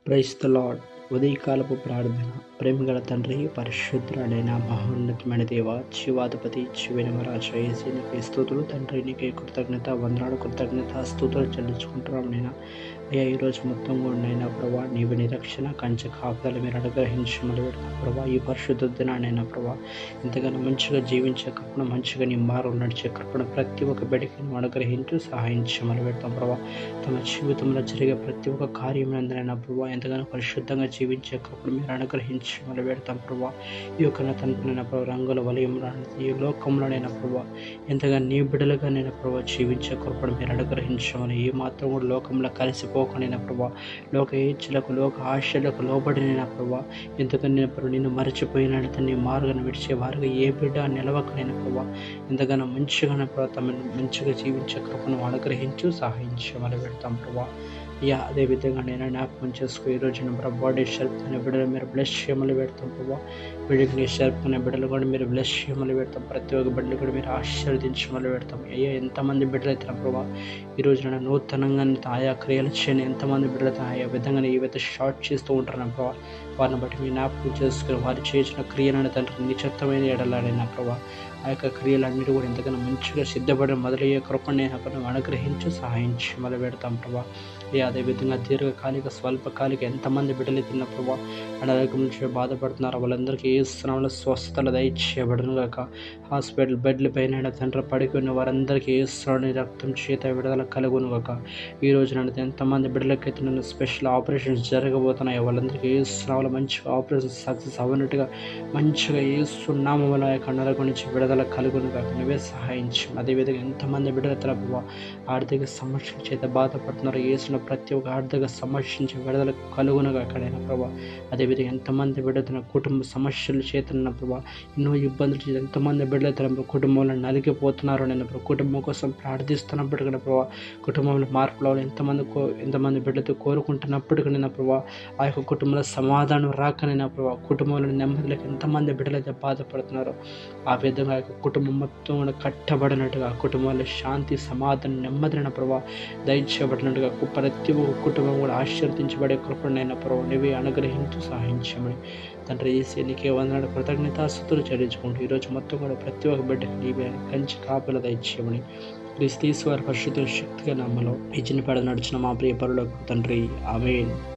Praise the lord. ఉదయకాలపు ప్రార్థన. ప్రేమగల తండ్రి, పరిశుద్ధుడైన మహోన్నతమైన దేవ, జీవాధిపతి, జీవనమరాజ యేసయ్య నీకే స్తుతులు తండ్రి. నీకే కృతజ్ఞత వందనాలు, కృతజ్ఞత స్తుతులు చెల్లించుకుంటున్నాం నైనా. అయ్యా, ఈరోజు మొత్తం కూడా నైనా ప్రభా, నీవు నిరక్షణ కంచె కాపుదలు మీరు అనుగ్రహించమని పెడతాం ప్రభా. ఈ పరిశుద్ధ దినానైనా ప్రభా, ఎంతగానో మంచిగా జీవించే కృపణ, మంచిగా నీ మారు నడిచే కృపణ ప్రతి ఒక్క బిడ్డకి నువ్వు అనుగ్రహించు సహాయించమని పెడతాం ప్రభా. తమ జీవితంలో జరిగే ప్రతి ఒక్క కార్యమైనా ప్రభా, ఎంతగానో పరిశుద్ధంగా జీవించే కృపణ మీరు అనుగ్రహించమని పెడతాం ప్రభా. ఈ యొక్క నా తండ్రినైనా ప్రభా, రంగుల వలయంలో ఈ లోకంలోనైనా ప్రభా, ఎంతగా నీ బిడ్డలుగా నేను ప్రభా జీవించే కృపణ మీరు అనుగ్రహించమని, ఏ మాత్రం కూడా లోకంలో కలిసిపోకనైనా ప్రభా, లోక ఇచ్చలకు, లోక ఆశలకు లోబడినైనా ప్రభా, ఎంతగా నేను ప్రభు నిన్ను మరచిపోయినట్టు నీ మార్గాన్ని విడిచే వారికి ఏ బిడ్డ నిలవకనైనా ప్రభా, ఎంతగానో మంచిగా ప్రభా తమను మంచిగా జీవించే కృపను అనుగ్రహించు సహాయించమని పెడతాం ప్రభా. అయ్యా, అదేవిధంగా నేను జ్ఞాపకం చేసుకో ఈ రోజున ప్రభా, బాడీ షర్ప్ అనే బిడ్డలు మీరు బ్లెస్ చేయమని పెడతాం ప్రభా. బిడ్డకి షర్ప్ అనే బిడ్డలు కూడా మీరు బ్లెస్ చేయమని పెడతాం. ప్రతి ఒక్క బిడ్డలు కూడా మీరు ఆశీర్వదించమని పెడతాం. అయ్యా, ఎంతమంది బిడ్డలు అయితే ప్రభా ఈ రోజున నూతనంగా ఆయా క్రియలు చేయని ఎంతమంది బిడ్డలు అయితే ఆయా విధంగా ఏవైతే షార్ట్ చేస్తూ ఉంటారన్న ప్రభా, వారిని బట్టి మీ జ్ఞాపకం చేసుకుని వారు చేసిన క్రియలను తండ్రి నిశ్చితమైన ఎడలాడైనా ప్రభా, ఆ యొక్క క్రియలన్నిటి కూడా ఎంతగానో మంచిగా సిద్ధపడి మొదలయ్యే కృపణైనా అనుగ్రహించి సహాయించమని పెడతాం ప్రభా. అదేవిధంగా దీర్ఘకాలిక, స్వల్పకాలిక ఎంతమంది బిడ్డలు తిన్న ప్రభా, అనారోగ్యం నుంచి బాధపడుతున్నారో వాళ్ళందరికీ ఏ స్థానంలో స్వస్థతలు దయచేయబడును గాక. హాస్పిటల్ బెడ్ల పైన తండ్రి పడుకున్న వారందరికీ ఏ స్థానం రక్తం చేత విడుదల కలుగును గాక. ఈ రోజు నన్ను ఎంతమంది బిడ్డలకైతే నన్ను స్పెషల్ ఆపరేషన్స్ జరగబోతున్నాయో వాళ్ళందరికీ ఏ స్థానంలో మంచిగా ఆపరేషన్ సక్సెస్ అవ్వనట్టుగా మంచిగా ఏస్తున్నాము వల్ల యొక్క అనారోగ్యం నుంచి విడుదల కలుగును గాక. నువ్వే సహాయించు. అదేవిధంగా ఎంతమంది బిడ్డల ప్రభావ ఆర్థిక సమస్యల చేత బాధపడుతున్నారో ఏసిన ప్రతి ఒక్క ఆర్థిక సమస్య నుంచి విడుదల కలుగునగా అక్కడైనా ప్రభా. అదేవిధంగా ఎంతమంది బిడ్డల కుటుంబ సమస్యల చేతన ప్రభా, ఎన్నో ఇబ్బందులు చేత ఎంతమంది బిడ్డల తన కుటుంబంలో నలిగిపోతున్నారు నేను ప్రభా. కుటుంబం కోసం ప్రార్థిస్తున్నప్పటికీ ప్రభా, కుటుంబంలో మార్పులో ఎంతమంది బిడ్డలతో కోరుకుంటున్నప్పటికీ నేను ప్రభా, ఆ యొక్క కుటుంబంలో సమాధానం రాకనైనా ప్రభా, కుటుంబంలో నెమ్మదిలకు ఎంతమంది బిడ్డలైతే బాధపడుతున్నారో ఆ విధంగా ఆ యొక్క కుటుంబం మొత్తం కూడా కట్టబడినట్టుగా, కుటుంబంలో శాంతి, సమాధానం, నెమ్మదిన ప్రభా దయచేయబడినట్టుగా ప్రతి ఒక్క కుటుంబం కూడా ఆశీర్వదించబడే కృపణైన ప్రభు నీవే అనుగ్రహించు సహాయించమని తండ్రి యేసయ్య నీకే వందనాలు, కృతజ్ఞతాస్తుతులు చెల్లించుకుంటూ ఈరోజు మొత్తం కూడా ప్రతి ఒక్క బిడ్డకి నీవే కంచి కాపుల దయచేయమని క్రీస్తు వారి పరిశుద్ధ శక్తిగా నామములో ఈ చిన్న నడిచిన మా ప్రియ పరలోకపు తండ్రి, ఆమేన్.